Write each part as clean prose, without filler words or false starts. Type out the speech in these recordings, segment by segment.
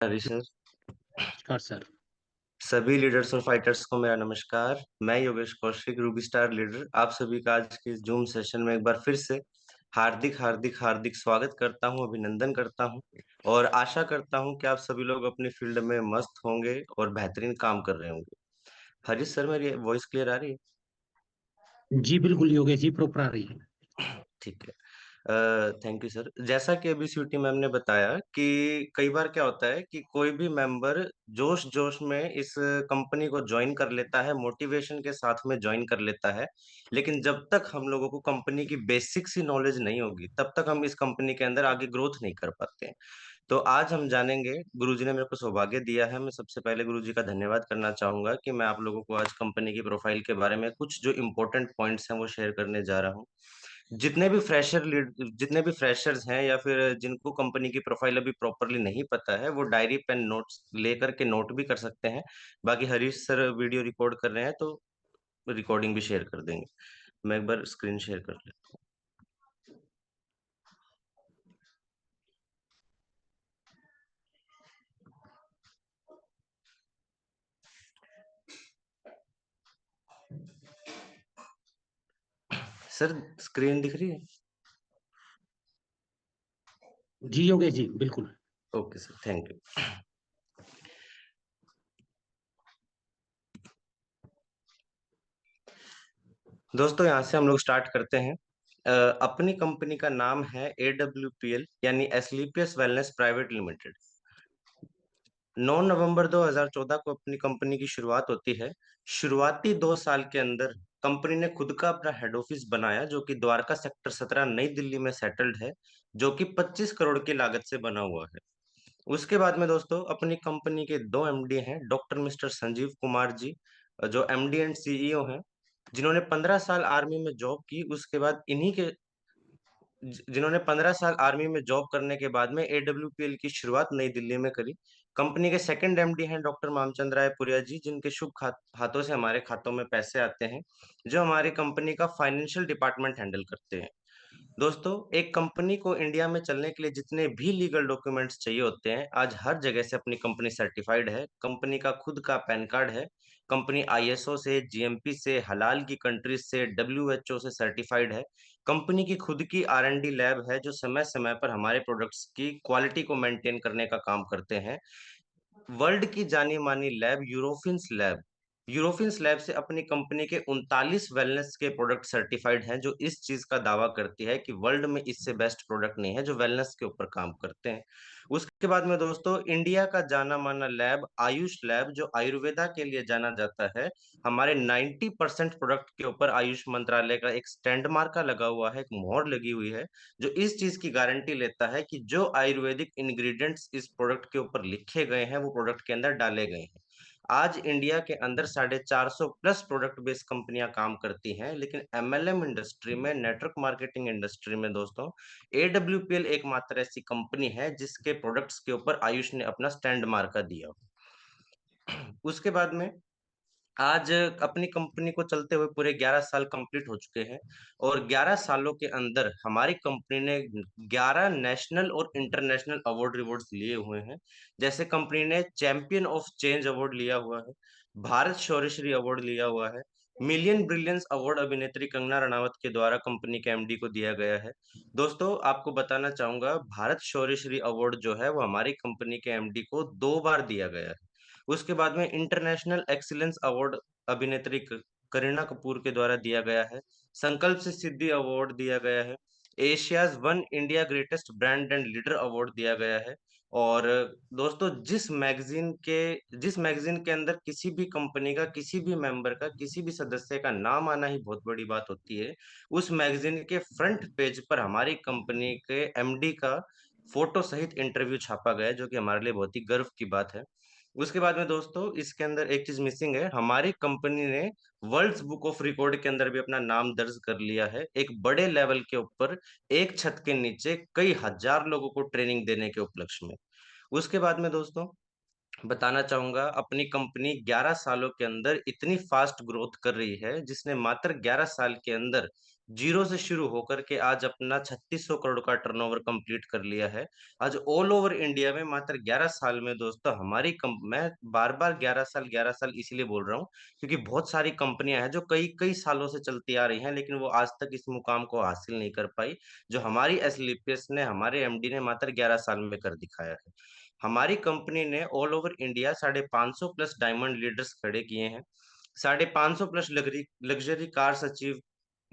हरी sir. नमस्कार sir. सभी leaders और फाइटर्स को मेरा नमस्कार। मैं Yogesh Kaushik, Ruby star leader, आप सभी का आज के जूम सेशन में एक बार फिर से हार्दिक हार्दिक हार्दिक स्वागत करता हूं, अभिनंदन करता हूं और आशा करता हूं कि आप सभी लोग अपनी फील्ड में मस्त होंगे और बेहतरीन काम कर रहे होंगे। हरीश सर, मेरी वॉइस क्लियर आ रही है? जी बिल्कुल योगेश जी, प्रॉपर आ रही है। ठीक है। Thank you sir. जैसा कि अभी स्वीटी मैम ने बताया कि कई बार क्या होता है कि कोई भी मेंबर जोश जोश में इस कंपनी को ज्वाइन कर लेता है, मोटिवेशन के साथ में ज्वाइन कर लेता है, लेकिन जब तक हम लोगों को कंपनी की बेसिक सी नॉलेज नहीं होगी तब तक हम इस कंपनी के अंदर आगे ग्रोथ नहीं कर पाते हैं। तो आज हम जानेंगे, गुरुजी ने मेरे को सौभाग्य दिया है, मैं सबसे पहले गुरुजी का धन्यवाद करना चाहूंगा कि मैं आप लोगों को आज कंपनी की प्रोफाइल के बारे में कुछ जो इम्पोर्टेंट पॉइंट्स हैं वो शेयर करने जा रहा हूँ। जितने भी फ्रेशर्स हैं या फिर जिनको कंपनी की प्रोफाइल अभी प्रॉपरली नहीं पता है, वो डायरी पेन नोट्स लेकर के नोट भी कर सकते हैं। बाकी हरीश सर वीडियो रिकॉर्ड कर रहे हैं तो रिकॉर्डिंग भी शेयर कर देंगे। मैं एक बार स्क्रीन शेयर कर लेता हूँ। सर, स्क्रीन दिख रही है? जी योगेश जी बिल्कुल। Okay sir, thank you. दोस्तों, यहाँ से हम लोग स्टार्ट करते हैं। अपनी कंपनी का नाम है AWPL यानी एस्क्लेपियस वेलनेस प्राइवेट लिमिटेड। 9 नवंबर 2014 को अपनी कंपनी की शुरुआत होती है। शुरुआती 2 साल के अंदर कंपनी ने खुद का अपना हेड ऑफिस बनाया जो कि द्वारका सेक्टर 17 नई दिल्ली में सेटल्ड है, जो कि 25 करोड़ की लागत से बना हुआ है। उसके बाद में दोस्तों, अपनी कंपनी के 2 MD हैं, डॉक्टर मिस्टर संजीव कुमार जी, जो MD एंड CEO हैं, जिन्होंने 15 साल आर्मी में जॉब की। उसके बाद इन्हीं के जिन्होंने 15 साल आर्मी में जॉब करने के बाद में AWPL की शुरुआत नई दिल्ली में करी। कंपनी के सेकंड MD हैं डॉक्टर मामचंद राय पुरिया जी, जिनके शुभ हाथों से हमारे खातों में पैसे आते हैं, जो हमारी कंपनी का फाइनेंशियल डिपार्टमेंट हैंडल करते हैं। दोस्तों, एक कंपनी को इंडिया में चलने के लिए जितने भी लीगल डॉक्यूमेंट्स चाहिए होते हैं, आज हर जगह से अपनी कंपनी सर्टिफाइड है। कंपनी का खुद का पैन कार्ड है। कंपनी ISO से, GMP से, हलाल की कंट्रीज से, WHO से सर्टिफाइड है। कंपनी की खुद की R&D लैब है जो समय समय पर हमारे प्रोडक्ट्स की क्वालिटी को मेंटेन करने का काम करते हैं। वर्ल्ड की जानी मानी लैब यूरोफिन्स लैब से अपनी कंपनी के 39 वेलनेस के प्रोडक्ट सर्टिफाइड हैं, जो इस चीज का दावा करती है कि वर्ल्ड में इससे बेस्ट प्रोडक्ट नहीं है जो वेलनेस के ऊपर काम करते हैं। उसके बाद में दोस्तों, इंडिया का जाना माना लैब आयुष लैब, जो आयुर्वेदा के लिए जाना जाता है, हमारे 90% प्रोडक्ट के ऊपर आयुष मंत्रालय का एक स्टैंड मार्का लगा हुआ है, एक मोहर लगी हुई है, जो इस चीज की गारंटी लेता है कि जो आयुर्वेदिक इंग्रेडिएंट्स इस प्रोडक्ट के ऊपर लिखे गए हैं वो प्रोडक्ट के अंदर डाले गए हैं। आज इंडिया के अंदर 450 प्लस प्रोडक्ट बेस्ड कंपनियां काम करती हैं, लेकिन MLM इंडस्ट्री में, नेटवर्क मार्केटिंग इंडस्ट्री में दोस्तों, AWPL एकमात्र ऐसी कंपनी है जिसके प्रोडक्ट्स के ऊपर आयुष ने अपना स्टैंड मार्का दिया। उसके बाद में आज अपनी कंपनी को चलते हुए पूरे 11 साल कंप्लीट हो चुके हैं और 11 सालों के अंदर हमारी कंपनी ने 11 नेशनल और इंटरनेशनल अवार्ड रिवॉर्ड्स लिए हुए हैं। जैसे कंपनी ने चैंपियन ऑफ चेंज अवार्ड लिया हुआ है, भारत शौर्यश्री अवार्ड लिया हुआ है, मिलियन ब्रिलियंस अवार्ड अभिनेत्री कंगना रनावत के द्वारा कंपनी के MD को दिया गया है। दोस्तों, आपको बताना चाहूंगा, भारत शौर्यश्री अवार्ड जो है वो हमारी कंपनी के MD को 2 बार दिया गया है। उसके बाद में इंटरनेशनल एक्सीलेंस अवार्ड अभिनेत्री करीना कपूर के द्वारा दिया गया है। संकल्प से सिद्धि अवार्ड दिया गया है। Asia's one India greatest brand and leader award दिया गया है। और दोस्तों, जिस मैगजीन के अंदर किसी भी कंपनी का, किसी भी मेंबर का, किसी भी सदस्य का नाम आना ही बहुत बड़ी बात होती है, उस मैगजीन के फ्रंट पेज पर हमारी कंपनी के MD का फोटो सहित इंटरव्यू छापा गया है, जो कि हमारे लिए बहुत ही गर्व की बात है। उसके बाद में दोस्तों, इसके अंदर एक चीज मिसिंग है। हमारी कंपनी ने वर्ल्ड्स बुक ऑफ रिकॉर्ड के अंदर भी अपना नाम दर्ज कर लिया है, एक बड़े लेवल के ऊपर, एक छत के नीचे कई हजार लोगों को ट्रेनिंग देने के उपलक्ष्य में। उसके बाद में दोस्तों, बताना चाहूंगा, अपनी कंपनी 11 सालों के अंदर इतनी फास्ट ग्रोथ कर रही है जिसने मात्र 11 साल के अंदर जीरो से शुरू होकर के आज अपना 3600 करोड़ का टर्नओवर कंप्लीट कर लिया है। आज ऑल ओवर इंडिया में मात्र 11 साल में दोस्तों मैं बार बार 11 साल इसलिए बोल रहा हूँ क्योंकि बहुत सारी कंपनियां हैं जो कई कई सालों से चलती आ रही हैं, लेकिन वो आज तक इस मुकाम को हासिल नहीं कर पाई जो हमारी एसलीपीएस ने, हमारे एमडी ने मात्र 11 साल में कर दिखाया है। हमारी कंपनी ने all over India 550 plus diamond leaders खड़े किए हैं। 550 प्लस लग्जरी कार्स अचीव,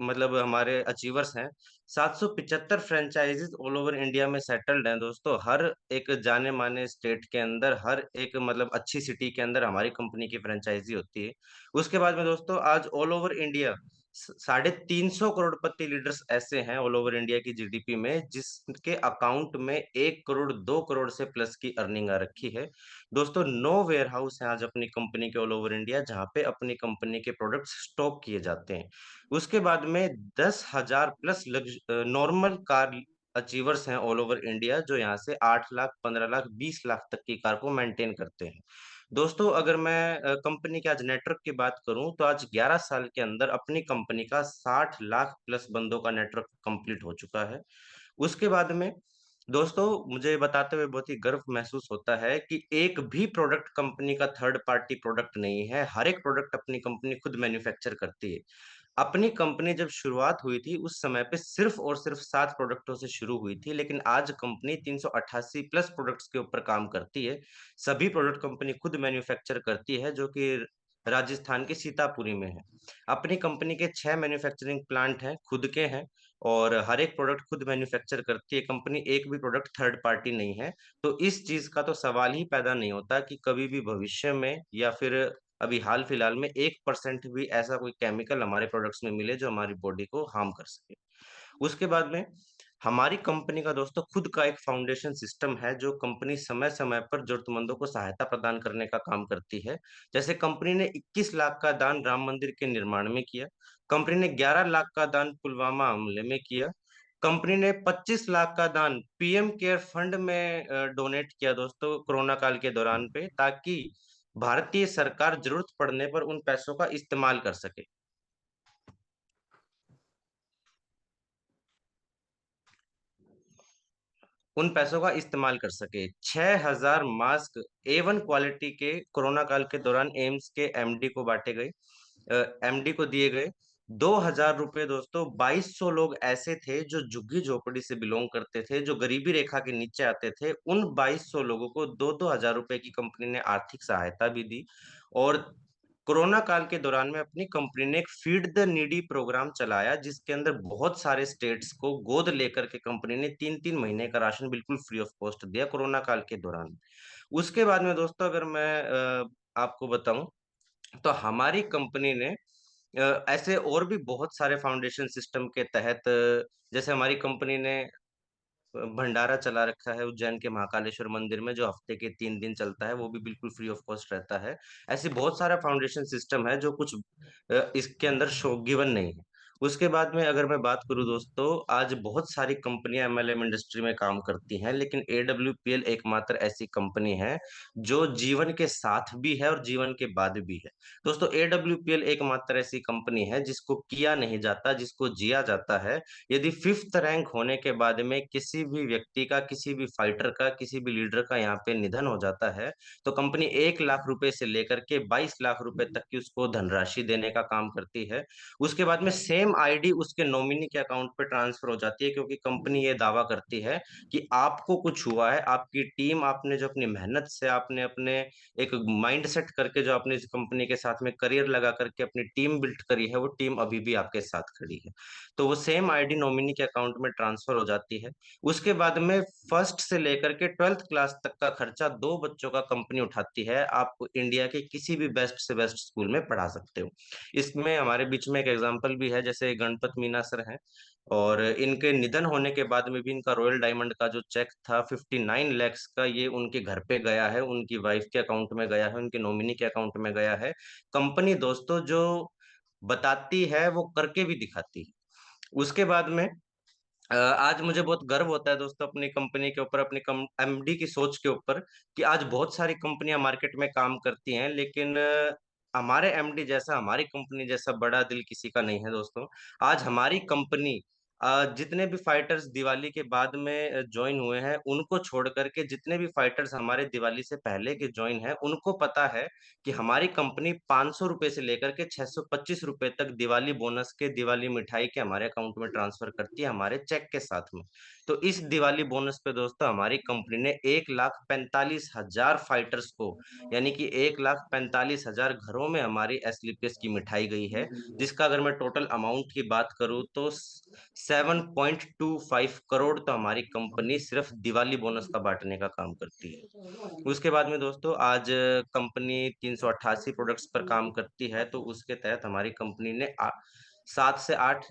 मतलब हमारे अचीवर्स हैं। 775 फ्रेंचाइजीज ऑल ओवर इंडिया में सेटल्ड हैं दोस्तों। हर एक जाने माने स्टेट के अंदर, हर एक मतलब अच्छी सिटी के अंदर हमारी कंपनी की फ्रेंचाइजी होती है। उसके बाद में दोस्तों आज ऑल ओवर इंडिया 350 करोड़पति लीडर्स ऐसे हैं ऑल ओवर इंडिया की जीडीपी में जिसके अकाउंट में 1 करोड़ 2 करोड़ से प्लस की अर्निंग आ रखी है। दोस्तों 9 वेयर हाउस हैं आज अपनी कंपनी के ऑल ओवर इंडिया जहां पे अपनी कंपनी के प्रोडक्ट्स स्टॉक किए जाते हैं। उसके बाद में 10,000 प्लस नॉर्मल कार अचीवर्स हैं ऑल ओवर इंडिया जो यहाँ से 8 लाख 15 लाख 20 लाख तक की कार को मेंटेन करते हैं। दोस्तों अगर मैं कंपनी के आज नेटवर्क की बात करूं तो आज 11 साल के अंदर अपनी कंपनी का 60 लाख प्लस बंदों का नेटवर्क कंप्लीट हो चुका है। उसके बाद में दोस्तों मुझे बताते हुए बहुत ही गर्व महसूस होता है कि एक भी प्रोडक्ट कंपनी का थर्ड पार्टी प्रोडक्ट नहीं है। हर एक प्रोडक्ट अपनी कंपनी खुद मैन्युफैक्चर करती है। अपनी कंपनी जब शुरुआत हुई थी उस समय पे सिर्फ और सिर्फ 7 प्रोडक्टों से शुरू हुई थी, लेकिन आज कंपनी 388 प्लस प्रोडक्ट्स के ऊपर काम करती है। सभी प्रोडक्ट कंपनी खुद मैन्युफैक्चर करती है जो कि राजस्थान के सीतापुरी में है। अपनी कंपनी के 6 मैन्युफैक्चरिंग प्लांट हैं, खुद के हैं, और हर एक प्रोडक्ट खुद मैन्युफैक्चर करती है कंपनी। एक भी प्रोडक्ट थर्ड पार्टी नहीं है। तो इस चीज का तो सवाल ही पैदा नहीं होता कि कभी भी भविष्य में या फिर अभी हाल फिलहाल में 1% भी ऐसा कोई केमिकल हमारे प्रोडक्ट्स में मिले जो हमारी बॉडी को हार्म कर सके। उसके बाद में हमारी कंपनी का दोस्तों खुद का एक फाउंडेशन सिस्टम है जो कंपनी समय समय पर जरूरतमंदों को सहायता प्रदान करने का काम करती है। जैसे कंपनी ने 21 लाख का दान राम मंदिर के निर्माण में किया। कंपनी ने 11 लाख का दान पुलवामा हमले में किया। कंपनी ने 25 लाख का दान पीएम केयर फंड में डोनेट किया दोस्तों कोरोना काल के दौरान पे, ताकि भारतीय सरकार जरूरत पड़ने पर उन पैसों का इस्तेमाल कर सके। उन पैसों का इस्तेमाल कर सके। 6,000 मास्क A1 क्वालिटी के कोरोना काल के दौरान एम्स के एमडी को बांटे गए, एमडी को दिए गए। 2,000 रुपए दोस्तों, 2,200 लोग ऐसे थे जो झुग्गी झोपड़ी से बिलोंग करते थे, जो गरीबी रेखा के नीचे आते थे। उन 2,200 लोगों को 2-2 हजार रुपए की कंपनी ने आर्थिक सहायता भी दी। और कोरोना काल के दौरान में अपनी कंपनी ने एक फीड द नीडी प्रोग्राम चलाया जिसके अंदर बहुत सारे स्टेट्स को गोद लेकर के कंपनी ने 3-3 महीने का राशन बिल्कुल फ्री ऑफ कॉस्ट दिया कोरोना काल के दौरान। उसके बाद में दोस्तों अगर मैं आपको बताऊं तो हमारी कंपनी ने ऐसे और भी बहुत सारे फाउंडेशन सिस्टम के तहत जैसे हमारी कंपनी ने भंडारा चला रखा है उज्जैन के महाकालेश्वर मंदिर में, जो हफ्ते के 3 दिन चलता है, वो भी बिल्कुल फ्री ऑफ कॉस्ट रहता है। ऐसे बहुत सारा फाउंडेशन सिस्टम है जो कुछ इसके अंदर शो गिवन नहीं है। उसके बाद में अगर मैं बात करूं दोस्तों, आज बहुत सारी कंपनियां एमएलएम इंडस्ट्री में काम करती हैं, लेकिन एडब्ल्यूपीएल एकमात्र ऐसी कंपनी है जो जीवन के साथ भी है और जीवन के बाद भी है। दोस्तों एडब्ल्यूपीएल एकमात्र ऐसी कंपनी है जिसको किया नहीं जाता, जिसको जिया जाता है। यदि 5th रैंक होने के बाद में किसी भी व्यक्ति का, किसी भी फाइटर का, किसी भी लीडर का यहाँ पे निधन हो जाता है तो कंपनी 1 लाख रुपए से लेकर के 22 लाख रुपए तक की उसको धनराशि देने का काम करती है। उसके बाद में सेम आईडी उसके नॉमिनी के अकाउंट पे ट्रांसफर हो जाती है, क्योंकि कंपनी ये दावा करती है कि आपको कुछ हुआ है, आपकी टीम, आपने जो अपनी मेहनत से, आपने अपने एक माइंड सेट करके जो आपने इस कंपनी के साथ में करियर लगा करके अपनी टीम बिल्ड करी है, वो टीम अभी भी आपके साथ खड़ी है। तो वो सेम आईडी नॉमिनी के अकाउंट में ट्रांसफर हो जाती है। उसके बाद में फर्स्ट से लेकर के 12th क्लास तक का खर्चा 2 बच्चों का कंपनी उठाती है। आप इंडिया के किसी भी बेस्ट से बेस्ट स्कूल में पढ़ा सकते हो। इसमें हमारे बीच में एक एग्जाम्पल भी है, जैसे गणपत मीना सर हैं, और इनके निधन होने के बाद में भी इनका रॉयल डायमंड का जो चेक था 59 lakhs का, ये उनके घर पे गया है, उनकी वाइफ के अकाउंट में गया है, उनके नॉमिनी के अकाउंट में गया है। कंपनी दोस्तों जो बताती है वो करके भी दिखाती है। उसके बाद में आज मुझे बहुत गर्व होता है दोस्तों अपनी कंपनी के ऊपर, अपनी एमडी की सोच के ऊपर, कि आज बहुत सारी कंपनियां मार्केट में काम करती हैं, लेकिन हमारे एमडी जैसा, हमारी कंपनी जैसा बड़ा दिल किसी का नहीं है दोस्तों। आज हमारी कंपनी जितने भी फाइटर्स दिवाली के बाद में ज्वाइन हुए हैं, उनको छोड़ करके जितने भी फाइटर्स हमारे दिवाली से पहले के ज्वाइन हैं, उनको पता है कि हमारी कंपनी 500 रुपए से लेकर के 625 रुपए तक दिवाली बोनस के, दिवाली मिठाई के हमारे अकाउंट में ट्रांसफर करती है, हमारे चेक के साथ में। तो इस दिवाली बोनस पे दोस्तों हमारी कंपनी ने 1,45,000 फाइटर्स को, यानी कि 1,45,000 घरों में हमारी एसलीपीएस की मिठाई गई है, जिसका अगर मैं टोटल अमाउंट की बात करूं तो 7.25 करोड़ तो हमारी कंपनी सिर्फ दिवाली बोनस का बांटने का काम करती है। उसके बाद में दोस्तों आज कंपनी 388 प्रोडक्ट्स पर काम करती है, तो उसके तहत हमारी कंपनी ने 7 से 8,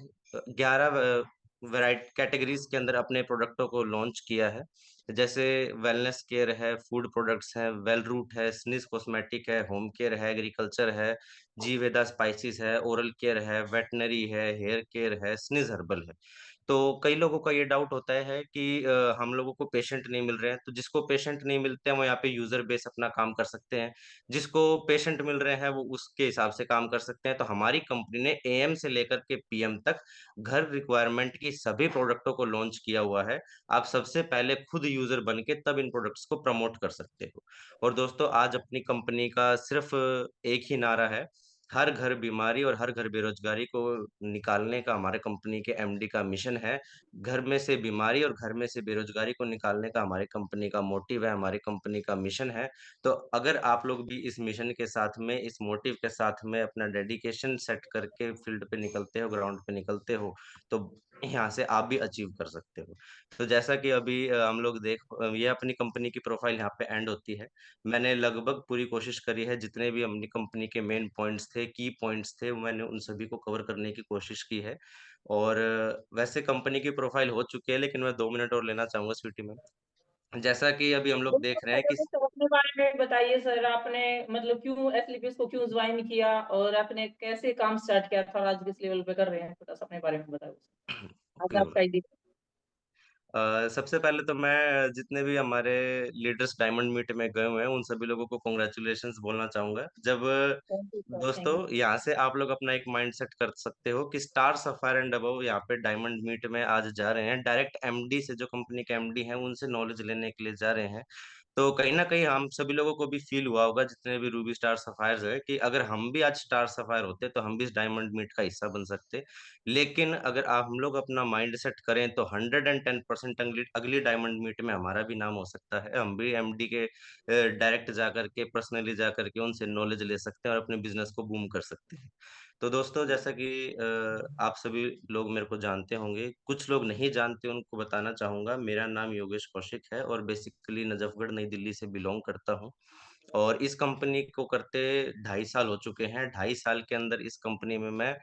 11 वैराइटी कैटेगरीज के अंदर अपने प्रोडक्टों को लॉन्च किया है। जैसे वेलनेस केयर है, फूड प्रोडक्ट्स हैं, वेल रूट है, स्निस कॉस्मेटिक है, होम केयर है, एग्रीकल्चर है, जी वेदा स्पाइसेस है, ओरल केयर है, वेटनरी है, हेयर केयर है, स्निज हर्बल है। तो कई लोगों का ये डाउट होता है कि हम लोगों को पेशेंट नहीं मिल रहे हैं, तो जिसको पेशेंट नहीं मिलते हैं वो यहाँ पे यूजर बेस अपना काम कर सकते हैं, जिसको पेशेंट मिल रहे हैं वो उसके हिसाब से काम कर सकते हैं। तो हमारी कंपनी ने एएम से लेकर के पीएम तक घर रिक्वायरमेंट की सभी प्रोडक्टों को लॉन्च किया हुआ है। आप सबसे पहले खुद यूजर बन के तब इन प्रोडक्ट्स को प्रमोट कर सकते हो। और दोस्तों आज अपनी कंपनी का सिर्फ एक ही नारा है, हर घर बीमारी और हर घर बेरोजगारी को निकालने का हमारे कंपनी के एमडी का मिशन है। घर में से बीमारी और घर में से बेरोजगारी को निकालने का हमारी कंपनी का मोटिव है, हमारी कंपनी का मिशन है। तो अगर आप लोग भी इस मिशन के साथ में, इस मोटिव के साथ में अपना डेडिकेशन सेट करके फील्ड पे निकलते हो, ग्राउंड पे निकलते हो, तो यहाँ से आप भी अचीव कर सकते हो। तो जैसा कि अभी हम लोग ये अपनी कंपनी की प्रोफाइल यहाँ पे एंड होती है। मैंने लगभग पूरी कोशिश करी है, जितने भी अपनी कंपनी के मेन पॉइंट्स थे, की पॉइंट्स थे, मैंने उन सभी को कवर करने की कोशिश की है। और वैसे कंपनी की प्रोफाइल हो चुकी है, लेकिन मैं 2 मिनट और लेना चाहूंगा स्वीटी में। जैसा कि अभी हम लोग देख रहे हैं कि बिल्कुल, तो अपने बारे में बताइए सर, आपने मतलब क्यों एसलीपीएस को क्यों ज्वाइन किया और आपने कैसे काम स्टार्ट किया था और आज किस लेवल पे कर रहे हैं, थोड़ा सा अपने बारे में बताओ। आज आपका आइडिया। सबसे पहले तो मैं जितने भी हमारे लीडर्स डायमंड मीट में गए हुए हैं उन सभी लोगों को कॉन्ग्रेचुलेशंस बोलना चाहूंगा। जब थैंक यू सर, दोस्तों थैंक यू। यहाँ से आप लोग अपना एक माइंड सेट कर सकते हो कि स्टार सफायर एंड अबव यहाँ पे डायमंड मीट में आज जा रहे हैं, डायरेक्ट एमडी से, जो कंपनी के एमडी हैं उनसे नॉलेज लेने के लिए जा रहे हैं। तो कहीं ना कहीं हम सभी लोगों को भी फील हुआ होगा, जितने भी रूबी स्टार सफायर्स है, कि अगर हम भी आज स्टार सफायर होते तो हम भी इस डायमंड मीट का हिस्सा बन सकते। लेकिन अगर आप हम लोग अपना माइंड सेट करें तो 110% अगली अगली डायमंड मीट में हमारा भी नाम हो सकता है। हम भी एमडी के डायरेक्ट जा करके, पर्सनली जा करके उनसे नॉलेज ले सकते हैं और अपने बिजनेस को बूम कर सकते हैं। तो दोस्तों जैसा कि आप सभी लोग मेरे को जानते होंगे, कुछ लोग नहीं जानते उनको बताना चाहूंगा, मेरा नाम योगेश कौशिक है और बेसिकली नजफगढ़ नई दिल्ली से बिलोंग करता हूँ। और इस कंपनी को करते 2.5 साल हो चुके हैं। 2.5 साल के अंदर इस कंपनी में मैं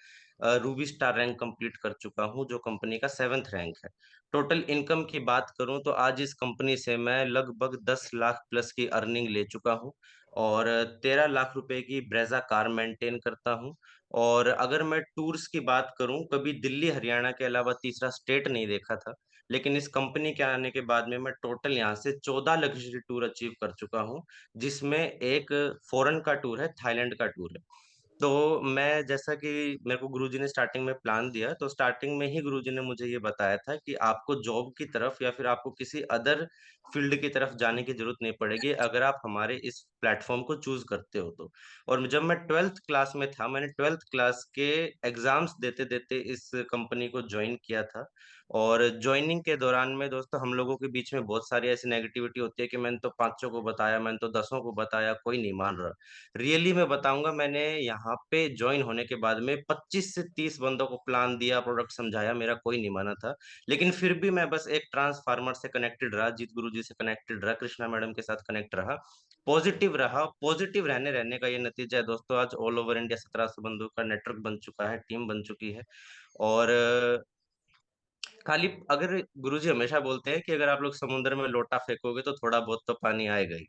रूबी स्टार रैंक कंप्लीट कर चुका हूं, जो कंपनी का 7th रैंक है। टोटल इनकम की बात करूं तो आज इस कंपनी से मैं लगभग 10 लाख प्लस की अर्निंग ले चुका हूं और 13 लाख रुपए की ब्रेजा कार मेंटेन करता हूं। और अगर मैं टूर्स की बात करूं, कभी दिल्ली हरियाणा के अलावा तीसरा स्टेट नहीं देखा था, लेकिन इस कंपनी के आने के बाद में मैं टोटल यहाँ से 14 लग्जरी टूर अचीव कर चुका हूँ, जिसमें एक फॉरेन का टूर है, थाईलैंड का टूर है। तो मैं, जैसा कि मेरे को गुरुजी ने स्टार्टिंग में प्लान दिया, तो स्टार्टिंग में ही गुरुजी ने मुझे ये बताया था कि आपको जॉब की तरफ या फिर आपको किसी अदर फील्ड की तरफ जाने की जरूरत नहीं पड़ेगी अगर आप हमारे इस प्लेटफॉर्म को चूज करते हो तो। और जब मैं 12th क्लास में था, मैंने 12th क्लास के एग्जाम्स देते देते इस कंपनी को ज्वाइन किया था। और ज्वाइनिंग के दौरान में दोस्तों हम लोगों के बीच में बहुत सारी ऐसी नेगेटिविटी होती है कि मैंने तो 500 को बताया, मैंने तो 10 को बताया, कोई नहीं मान रहा। रियली मैं बताऊंगा, मैंने यहाँ पे ज्वाइन होने के बाद में 25 से 30 बंदों को प्लान दिया, प्रोडक्ट समझाया, मेरा कोई नहीं माना था। लेकिन फिर भी मैं बस एक ट्रांसफार्मर से कनेक्टेड रहा, जीत गुरु जी से कनेक्टेड रहा, कृष्णा मैडम के साथ कनेक्ट रहा, पॉजिटिव रहा। पॉजिटिव रहने रहने का ये नतीजा है दोस्तों, आज ऑल ओवर इंडिया 1700 बंदों का नेटवर्क बन चुका है, टीम बन चुकी है। और खाली अगर गुरुजी हमेशा बोलते हैं कि अगर आप लोग समुद्र में लोटा फेंकोगे तो थोड़ा बहुत तो पानी आएगा ही।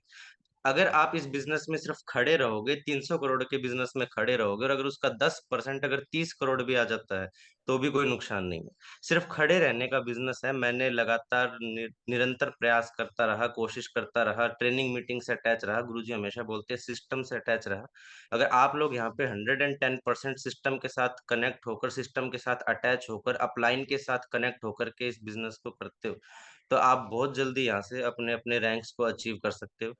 अगर आप इस बिज़नेस में सिर्फ़ खड़े रहोगे, 300 करोड़ के बिज़नेस में खड़े रहोगे और अगर उसका 10% अगर 30 करोड़ भी आ जाता है, तो भी कोई नुकसान नहीं है। सिर्फ़ खड़े रहने का बिज़नेस है, मैंने लगातार निरंतर प्रयास करता रहा, कोशिश करता रहा, ट्रेनिंग मीटिंग से अटैच रहा, गुरुजी हमेशा बोलते हैं सिस्टम से अटैच रहा। अगर आप लोग यहाँ पे 110% सिस्टम के साथ कनेक्ट होकर, सिस्टम के साथ अटैच होकर, अपलाइन के साथ कनेक्ट होकर के इस बिज़नेस को करते हो, तो आप बहुत जल्दी यहाँ से अपने-अपने रैंक्स को अचीव कर सकते हो।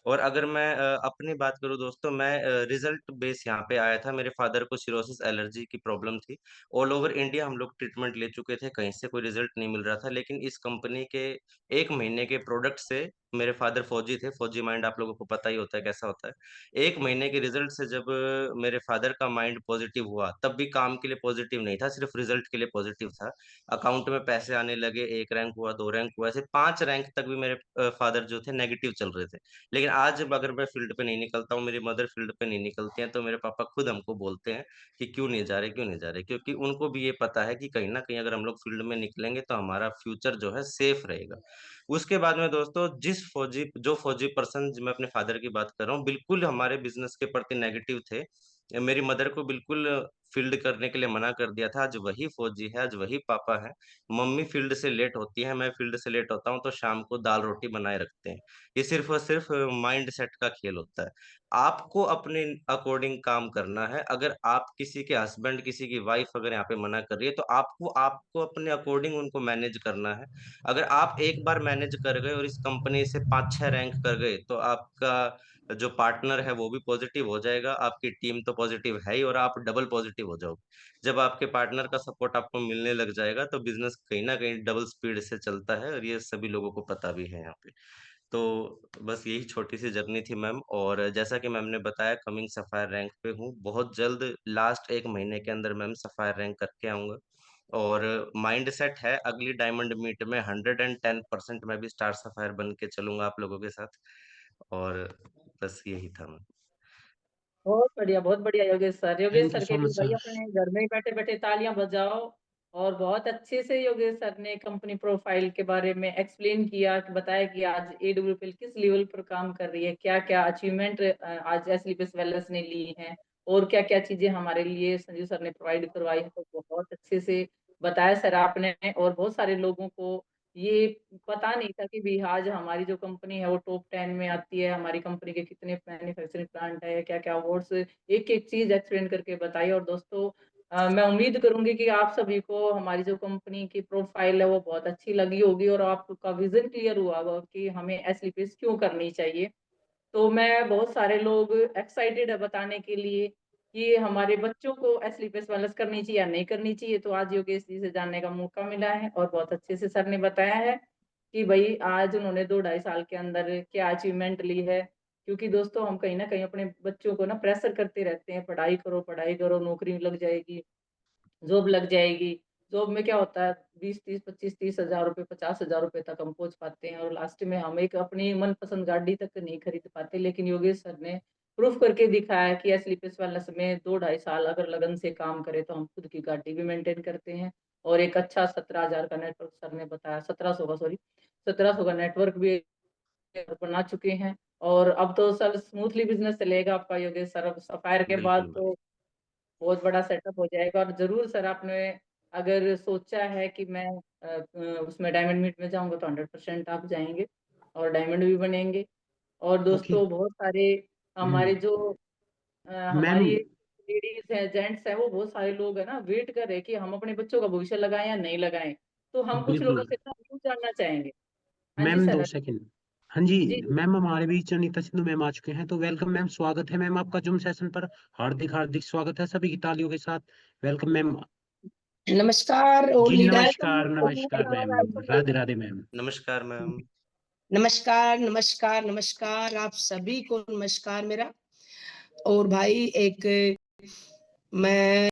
और अगर मैं अपनी बात करूँ दोस्तों, मैं रिज़ल्ट बेस यहाँ पे आया था। मेरे फ़ादर को सिरोसिस एलर्जी की प्रॉब्लम थी। ऑल ओवर इंडिया हम लोग ट्रीटमेंट ले चुके थे, कहीं से कोई रिज़ल्ट नहीं मिल रहा था। लेकिन इस कंपनी के 1 महीने के प्रोडक्ट से मेरे फ़ादर फ़ौजी थे, फ़ौजी माइंड आप लोगों को पता ही होता है कैसा होता है। 1 महीने के रिज़ल्ट से जब मेरे फ़ादर का माइंड पॉज़िटिव हुआ, तब भी काम के लिए पॉज़िटिव नहीं था, सिर्फ़ रिज़ल्ट के लिए पॉज़िटिव था। अकाउंट में पैसे आने लगे, 1 रैंक हुआ, 2 रैंक हुआ, ऐसे 5 रैंक तक भी मेरे फ़ादर जो थे नेगेटिव चल रहे थे। लेकिन आज जब अगर मैं फ़ील्ड पे नहीं निकलता हूँ, मेरी मदर फ़ील्ड पे नहीं निकलती हैं, तो मेरे पापा खुद हमको बोलते हैं कि क्यों नहीं जा रहे, क्यों नहीं जा रहे? क्योंकि उनको भी ये पता है कि कहीं न कहीं अगर हम लोग फ़ील्ड में निकलेंगे तो हमारा फ्यूचर जो है सेफ रहेगा। उसके बाद में दोस्तों जो फ़ौजी पर्सन ज मैं अपने फ़ादर की बात कर रहा हूँ, बिल्कुल हमारे बिज़नेस के प्रति नेगेटिव थे। मेरी मदर को बिल्कुल फ़ील्ड करने के लिए मना कर दिया था। आज वही फ़ौजी है, आज वही पापा हैं। मम्मी फ़ील्ड से लेट होती हैं, मैं फ़ील्ड से लेट होता हूँ, तो शाम को दाल-रोटी बनाए रखते हैं। ये सिर्फ़ और सिर्फ़ माइंडसेट का खेल होता है। आपको अपने अकॉर्डिंग काम करना है। अगर आप किसी के हस्बैंड, किसी की वाइफ़ अगर यहाँ पे मना कर रही है, तो आपको आपको अपने अकॉर्डिंग उनको मैनेज करना है। अगर आप एक बार मैनेज कर गए और इस कंपनी से 5-6 रैंक कर गए, तो आपका जो पार्टनर है, वो भी पॉज़िटिव हो जाएगा, आपकी टीम तो पॉज़िटिव है ही और आप डबल पॉज़िटिव हो जाओगे। जब आपके पार्टनर का सपोर्ट आपको मिलने लग जाएगा, तो बिज़नेस कहीं न कहीं डबल स्पीड से चलता है और ये सभी लोगों को पता भी है यहाँ पे। तो बस यही छोटी-सी जर्नी थी मैम और जैसा कि मैम ने बताया कमिंग सफ़ायर रैंक पे हूँ। बहुत जल्द लास्ट 1 महीने के अंदर मैम सफ़ायर रैंक करके आऊँगा और माइंडसेट है अगली डायमंड मीट में 110% मैं भी स्टार सफ़ायर बन के चलूँगा आप लोगों के साथ और बस यही था मैम। बहुत बढ़िया Yogesh sir. Yogesh thank you sir so के लिए मच भाई सर। अपने घर में ही बैठे-बैठे तालियाँ बजाओ और बहुत अच्छे से योगेश सर ने कंपनी प्रोफाइल के बारे में एक्सप्लेन किया कि बताया कि आज एडब्ल्यूपीएल किस लेवल पर काम कर रही है, क्या-क्या अचीवमेंट आज एसलीपीएस वेलनेस ने ली हैं और क्या-क्या चीज़ें हमारे लिए संजीव सर ने प्रोवाइड करवाई हैं। तो बहुत अच्छे से बताया सर आपने और बहुत सारे लोगों को ये पता नहीं था कि भी आज हमारी जो कंपनी है वो टॉप 10 में आती है, हमारी कंपनी के कितने मैन्युफैक्चरिंग प्लांट है, क्या-क्या अवार्ड्स एक-एक चीज़ एक्सप्लेन करके बताई और दोस्तों मैं उम्मीद करूँगी कि आप सभी को हमारी जो कंपनी की प्रोफाइल है वो बहुत अच्छी लगी होगी और आपका विज़न क्लियर हुआ होगा कि हमें एसलीपीएस क्यों करनी चाहिए। तो मैं बहुत सारे लोग एक्साइटेड है बताने के लिए कि हमारे बच्चों को एसलीपीएस वेलनेस करनी चाहिए या नहीं करनी चाहिए। तो आज योगेश जी से जानने का मौका मिला है और बहुत अच्छे से सर ने बताया है कि भई आज उन्होंने 2 ढाई साल के अंदर क्या अचीवमेंट ली है। क्योंकि दोस्तों हम कहीं न कहीं अपने बच्चों को ना प्रेशर करते रहते हैं, पढ़ाई करो, नौकरी लग जाएगी। जॉब लग जाएगी। जॉब में क्या होता है 20, 30, 25, 30,000 रुपए, 50,000 रुपए तक हम पहुँच पाते हैं और लास्ट में हम एक अपनी मनपसंद गाड़ी तक नहीं खरीद पाते। लेकिन योगेश सर ने प्रूफ करके दिखाया कि स्लीपर्स वेलनेस में 2 ढाई साल अगर लगन से काम करें तो हम खुद की गाड़ी भी मेंटेन करते हैं और एक अच्छा 17,000 का नेटवर्क सर ने बताया 1700 का सॉरी 1700 का नेटवर्क भी बना चुके हैं और अब तो सर स्मूथली बिज़नेस चलेगा आपका योगेश सर। अब सफायर के बाद बिल्कुल मैम। तो बहुत बड़ा सेटअप हो जाएगा और ज़रूर सर आपने अगर सोचा है कि मैं उसमें डायमंड मीट में जाऊँगा तो 100% आप जाएँगे और डायमंड भी बनेंगे। और ओके। दोस्तों बहुत सारे हमारे हम्म। जो मैम। हमारी लेडीज़ हैं, जेंट्स हैं, वो बहुत सारे लोग हैं ना वेट कर रहे हैं कि हम अपने बच्चों का भविष्य लगाएँ या नहीं लगाएँ। तो हम कुछ लोगों बिल्कुल। से ना न्यू जानना चाहेंगे। हाँ जी मैम दो सर। सेकंड। हाँ जी। जी, जी। मैम हमारे बीच अनीता सिंधु मैम आ चुके हैं, तो वेलकम मैम, स्वागत है मैम आपका जूम सेशन पर। हार्दिक हार्दिक स्वागत है सभी की तालियों के साथ। Welcome ma'am. नमस्कार और जी लीडर। नमस्कार नमस्कार मैम। राधे राधे मैम। नमस्कार मैम। नमस्कार नमस्कार नमस्कार आप सभी को नमस्कार मेरा। और भाई एक मैं